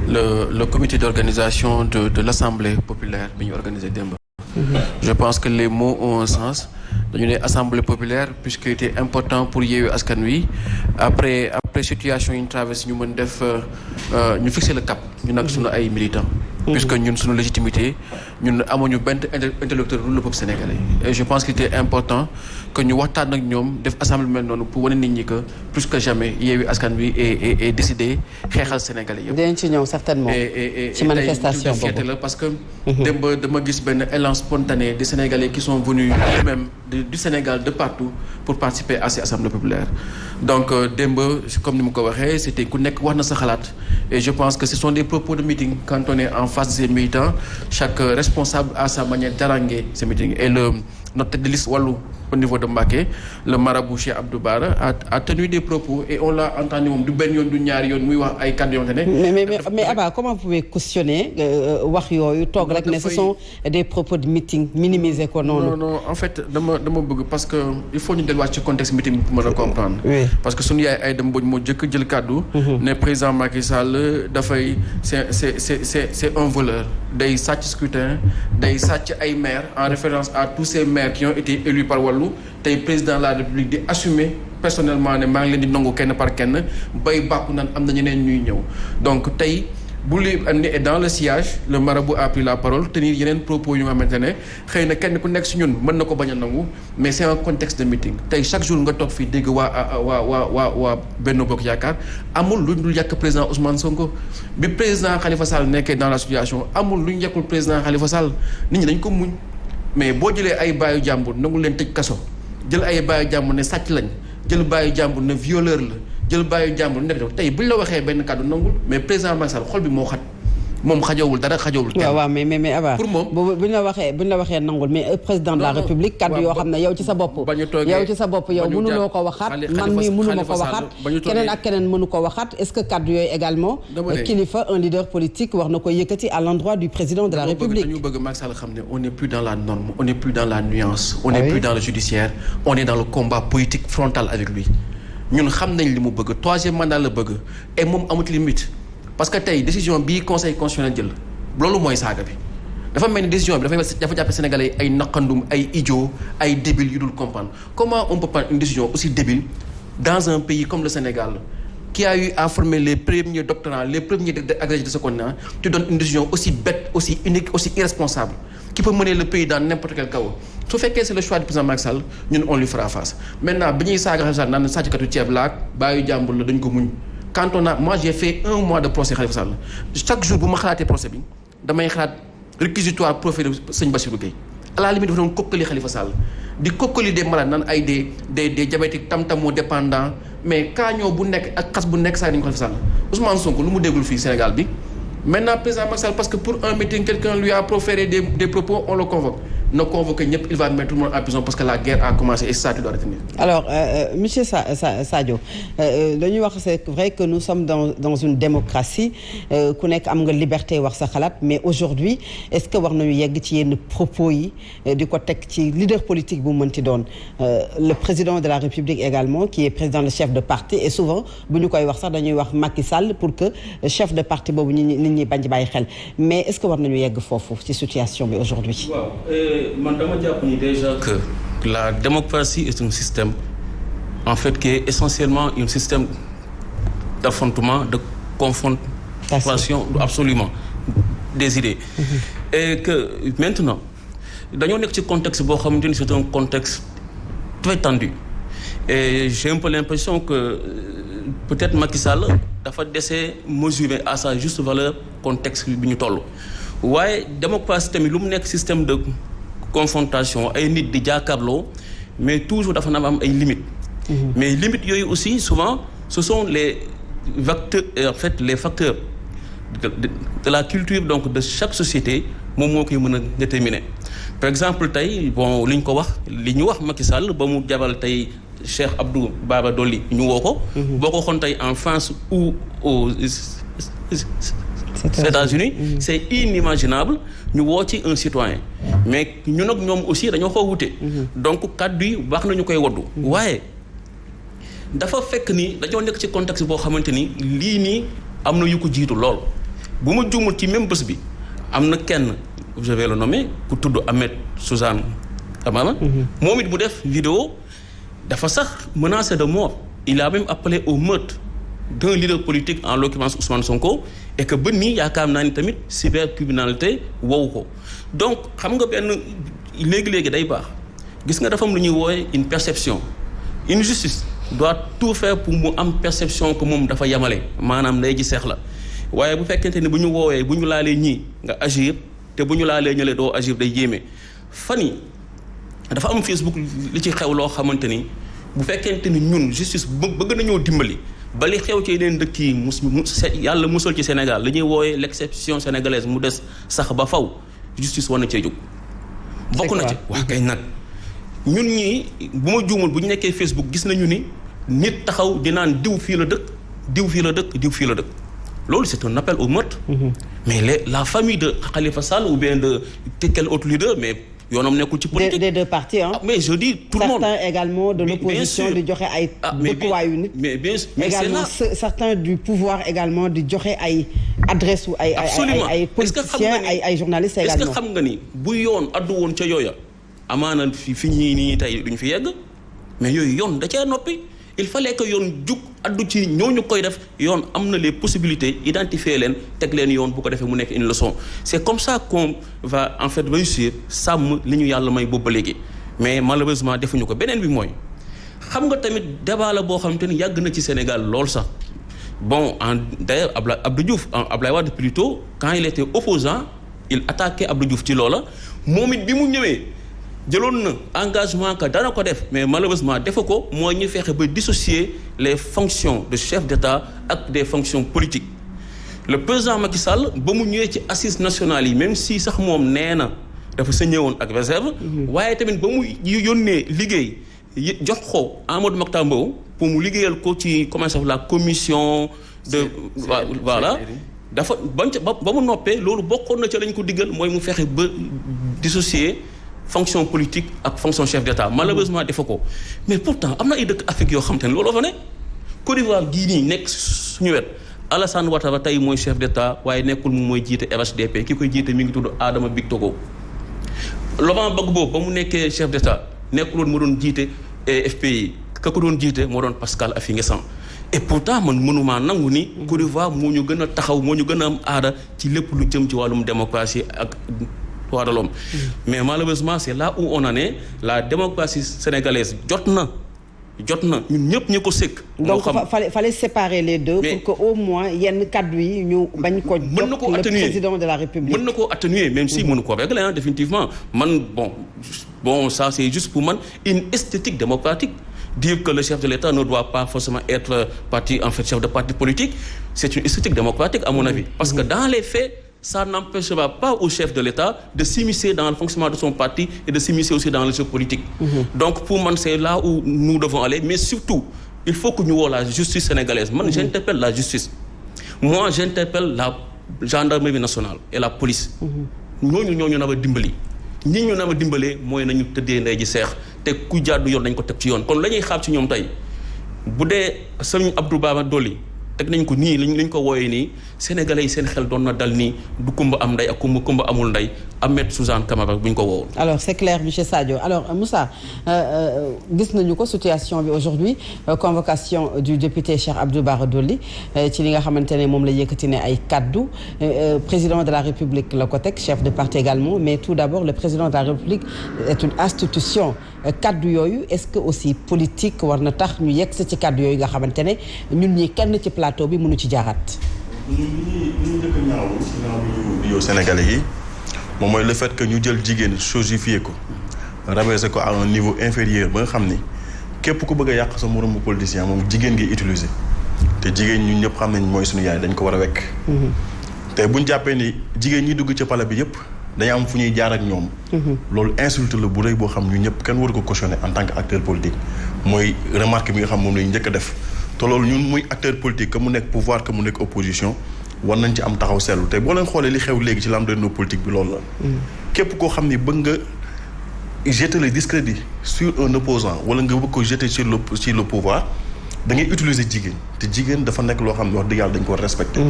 le comité d'organisation de l'Assemblée populaire bi ñu organisé démb. Je pense que les mots ont un sens. dañu ne assemblée populaire puisque était important pour Yewwi Askan Wi après situation yi ñu traversé ñu mën def ñu fixer le cap ñu nag suñu ay militants. puisque ñun suñu légitimité ñun amuñu benn interlocuteur lu le peuple sénégalais et je pense qu'il était important que ñu waxtaan ak ñoom def assemblée mel noonu pour wane nit ñi que plus que jamais Yewwi Askan Wi est décidé xeexal sénégalais yëpp. dinañ ci ñëw certainement. ci manifestation boobu la parce que. démb dama gis benn élan spontané des sénégalais qui sont venus eux-mêmes du Sénégal de partout pour participer à ces assemblées populaires donc démb comme ni mu ko waxee c'était ku nekk wax na sa xalaat et je pense que ce sont des propos de meeting quand on est en face de ces militants chaque responsable a sa manière d'haranguer ces meetings et notre tête de liste wàllu au niveau de Mbacké le marabout Cheikh Abdou Bara a tenu des propos et on l'a entendu moom du benn yoon du ñaari yoon muy wax ay kàddu yoo xam ne mais Abba comment vous pouvez cautionner wax yooyu toog rek ne ce sont des propos de meeting minimiser ko noonu. non en fait dama bëgg parce que il faut ñu delluwaat ci contexte meeting pour mën a comprendre. Oui. parce que suñu yaay Aïda Mbodj moo jëkk jël kàddu. ne président Macky Sall dafay c'est un voleur day sàcc scrutin day sàcc ay maires en référence à tous ces maires qui ont été élus par Wallu tey président de la République di assumer personnellement ne maa ngi leen di nangu kenn par kenn bay bàkku naan am na ñeneen ñuy ñëw donc tey bu li andi et dans le sillage le marabout a pris la parole tenir yeneen propos yu nga xamante ne xëy na kenn ku nekk si ñun mën na ko bañ a nangu mais c'est un contexte de meeting tey chaque jour nga toog fii dégg waa Benno Bokk Yaakaar amul lu dul yàq président Ousmane Sonko bi président Khalifa Sall nekkee dans la situation amul lu ñu yàqul président Khalifa Sall nit ñi dañ ko muñ mais boo jëlee ay baayu jàmbur nangu leen tëj kaso jël ay baayu jàmbur ne sàcc lañ jël baayu jàmbur ne violeur la jël baayu jàmbur nekk def tey buñ la waxee benn kàddu nangul mais président Macky Sall xol bi moo xat moom xajowul dara xajowul kenn. waaw mais Abba pour moom buñ la waxee nangul mais président de la république kàddu yoo xam ne yow ci sa bopp yow mënuloo ko waxaat man mii mënuma ko waxaat keneen ak keneen mënu ko waxaat est-ce que kàddu yooyu également kilifa un leader politique war na ko yëkkati à l'endroit du président de la république. dañu bëgg Macky Sall xam ne on n'est plus dans la norme on n'est plus dans la nuance on n'est plus dans le judiciaire on est dans le combat politique frontal avec lui ñun xam nañ li mu bëgg troisième mandat la bëgg et moom amut limite parce que tey décision bii conseil constitutionnel jël loolu mooy saaga bi dafa mel ni décision bi dafa jàppe sénégalais ay naqandum ay idiot ay débiles yu dul comprendre comment on peut prendre une décision aussi débile dans un pays comme le Sénégal qui a eu à former les premiers doctorants les premiers agrégés de ce continent tu donnes une décision aussi bête aussi unique aussi irresponsable qui peut mener le pays dans n'importe quel chaos su fekkee c'est le choix du président Macky Sall ñun on lui fera face maintenant bi ñuy saaga Khalifa Sall naan sàcckatu ceeb laak bàyyi jàmbur la dañ ko muñ quand on a moi j'ai fait 1 mois de procès Khalifa Sall chaque jour bu ma xalaatee procès bi damay xalaat réquisitoire profil sëñ Bassirou Gueye à la limite dafa doon kokkali Khalifa Sall di kokkali des malades naan ay des diabétiques tam-tamoo dépendants mais kaañoo bu nekk ak xas bu nekk saa nañu Khalifa Sall Ousmane Sonko lu mu déggul fii Sénégal bi maintenant président Macky Sall parce que pour un meeting quelqu'un lui a proféré des propos on le convoque ne convoque ñëpp il va mettre tout le monde en prison parce que la guerre a commencé et ça tu dois retenir. Alors monsieur Sadio dañuy wax c'est vrai que nous sommes dans une démocratie ku nekk am nga liberté wax sa xalaat mais aujourd'hui est-ce que war nañu yegg ci yenn propos yi di ko teg ci leader politique bu mënti doon le président de la République également qui est président le chef de parti et souvent bu ñu koy wax sax dañuy wax Macky Sall pour que chef de parti boobu nit ñi bañ ci bàyyi xel mais est-ce que war nañu yegg foofu ci situation bi aujourd'hui. man dama jàpp ni déjà que la démocratie est un système en fait qui est essentiellement un système d'affrontement de confrontation absolument des idées et que maintenant dañoo nekk ci contexte boo xamante ni c'est un contexte très tendu et j'ai un peu l'impression que peut-être Macky Sall dafa dese mesurer à sa juste valeur contexte bi ñu toll waaye démocratie tamit lu mu nekk système de confrontation ay nit di jàkkaarloo mais toujours dafa na am ay limites. Mais limites yooyu aussi souvent ce sont les facteurs de la culture donc de chaque société moom moo koy mën a déterminer. Par exemple tey bon li ñu wax Macky Sall ba mu jabal tey Cheikh Abdou Bara Dolly ñu woo ko. boo ko xoon tey en France ou aux États-Unis c'est inimaginable ñu woo ci un citoyen mais ñun ak ñoom aussi dañoo xaw wute donc kàddu yi baax nañu koy waddu waaye dafa fekk ni dañoo nekk ci contexte boo xamante ni lii nii am na yu ko jiitu lool bu ma juumul ci même bés bi am na kenn je vais le nommer ku tudd Ahmed Suzanne Camara moom it mu def vidéo dafa sax menacé de mort il a même appelé au meurtre d'un leader politique en l'occurrence Ousmane Sonko et que ba nii yaakaar naa ni tamit cybercriminalité wow ko donc xam nga benn léegi-léegi day baax gis nga dafa am lu ñuy woowe une perception une justice doit tout faire pour mu am perception que moom dafa yamale maanaam day ji seex la waaye bu fekkente ni bu ñu woowee bu ñu laalee ñii nga agir te bu ñu laalee ñële doo agir day yéeme fan yi dafa am Facebook li ci xew loo xamante ni bu fekkente ni ñun justice bëgg nañoo dimbali ba li xew ci yeneen dëkk yi yàlla musal ci Sénégal li ñuy woowee l'exception sénégalaise mu des sax ba faw justice war na cee jóg bokk na ci wax kay nag ñun ñii bu ma juumul bu ñu nekkee Facebook gis nañu ni nit taxaw di naan diw fii la dëkk diw fii la dëkk diw fii la dëkk loolu c'est un appel au meurtre mais la famille de Khalifa Sall ou bien de quel autre leader mais yoonam nekkul ci politique des deux partis hein. Mais je dis tout le monde certains également de l'opposition di joxe ay dëkkuwaayu nit mais également certains du pouvoir également di joxe ay adresse ou ay politiciens ay journalistes également. Est-ce que xam nga ni bu yoon addu woon ca yooya amaana fi ñii nii tey duñ fi yegg mais yooyu yoon da cee noppi il fallait que yoon jug addu ci ñooñu koy def yoon am na les possibilités identifier leen teg leen yoon bu ko defee mu nekk une leçon c'est comme ça qu'on va en fait réussir sàmm li ñu yàlla may boobu ba léegi mais malheureusement defuñu ko beneen bi mooy xam nga tamit débat la boo xamante ni yàgg na ci Sénégal lool sax bon d'ailleurs Abdou Diouf Abdoulaye Wade plutôt quand il était opposant il attaquait Abdou Diouf ci loola moom it bi mu ñëwee jëloon na engagement que dana ko def mais malheureusement defa ko mooy ñu fexe ba dissocier les fonctions de chef d'État ak des fonctions politiques le président Macky Sall ba mu ñëwee ci assises nationales yi même si sax moom nee na dafa sañee woon ak réserve waaye tamit ba mu yónnee liggéey jox ko Amadou Mokhtar Mbow pour mu liggéeyal ko ci comment ça la commission de voilà dafa ba mu noppee loolu bokkoon na ca lañ ko diggal mooy mu fexe ba dissocier fonction politique ak fonction chef d'État malheureusement defa ko mais pourtant am na ay dëkk Afrique yoo xam te ne looloo fa ne Côte d'Ivoire gii nii nekk suñu wet Alassane Ouattara tey mooy chef d'État waaye nekkul moom mooy jiite RHDP ki koy jiite mi ngi tudd Adama Big Togo Laurent Gbagbo ba mu nekkee chef d'État nekkuloon mu doon jiite FPI ka ko doon jiite moo doon Pascal Affi-N'Guessan et pourtant man mënumaa nangu ni Côte d'Ivoire moo ñu gën a taxaw moo ñu gën a am aada ci lépp lu jëm ci wàllum démocratie ak droits de l'homme mais malheureusement c'est là où on en est la démocratie sénégalaise jot na ñun ñëpp ñu ko sëkk. donc fallait séparer les deux. Mais, pour que au moins yenn kaddu yi ñu bañ ko. mën na koo le atténuer président de la République. mën na koo atténuer même si mënu ko régler définitivement man bon ça c'est juste pour man une esthétique démocratique. Dire que le chef de l'État ne doit pas forcément être chef de parti politique, c'est une esthétique démocratique à mon avis. Parce que dans les faits, ça n'empêchera pas au chef de l'État de s'immiscer dans le fonctionnement de son parti et de s'immiscer aussi dans le jeu politique. Donc pour moi, c'est là où nous devons aller. Mais surtout, il faut que nous ayons la justice sénégalaise. Moi, j'interpelle la justice. Moi, j'interpelle la gendarmerie nationale et la police. Nous n'avons dimbali. ñi ñu na ma dimbalee mooy nañu tëddee ndey ji seex te ku jàddu yoon dañ ko teg ci yoon kon la ñuy xaar ci ñoom tey bu dee sëñ Abdou Baba Dolly teg nañ ko nii liñ ko wooyee nii sénégalais yi seen xel doon na dal nii du kumba am ndey ak kumba amul ndey Ahmed Suzanne Camara bu ñu ko woowoon. alors c'est clair monsieur Sadio alors Moussa gis nañu ko situation bi aujourd'hui convocation du député Cheikh Abdou Bara Dolly ci li nga xamante ne moom la yëkkati ne ay kaddu président de la République la ko teg chef de parti également mais tout d'abord le président de la République est une institution kaddu yooyu est-ce que aussi politique war na tax ñu yegg ci kaddu yooyu nga xamante ne ñun ñi kenn ci plateau bi mënu ci jaaraat. ñu njëkk a ñaawlu ginnaaw bi ñu Sénégalais yi moom mooy le fait que ñu jël jigéen chosifié ko rabaisser ko à un niveau inférieur ba nga xam ni képp ku bëgg a yàq sa moromu politicien moom jigéen ngi utiliser te jigéen ñu ñëpp xam nañ mooy suñu yaay dañ ko war a wekk. te buñ jàppee ni jigéen ñi dugg ci palais bi yëpp dañu am fu ñuy jaar ak ñoom. loolu insulte la bu rëy boo xam ñu ñëpp kenn waru ko cautionner en tant que acteur politique mooy remarque bi nga xam moom la ñu njëkk a def. te loolu ñun muy acteur politique que mu nekk pouvoir que mu nekk opposition war nañ ci am taxaw seetlu te boo leen xoolee li xew léegi ci landerneau politique bi loolu la. képp koo xam ni bëgg nga jeter le discrédit sur un opposant wala nga bëgg ko jeter sur le pouvoir da ngay utiliser jigéen te jigéen dafa nekk loo xam ne wax dëgg yàlla dañ ko respecter.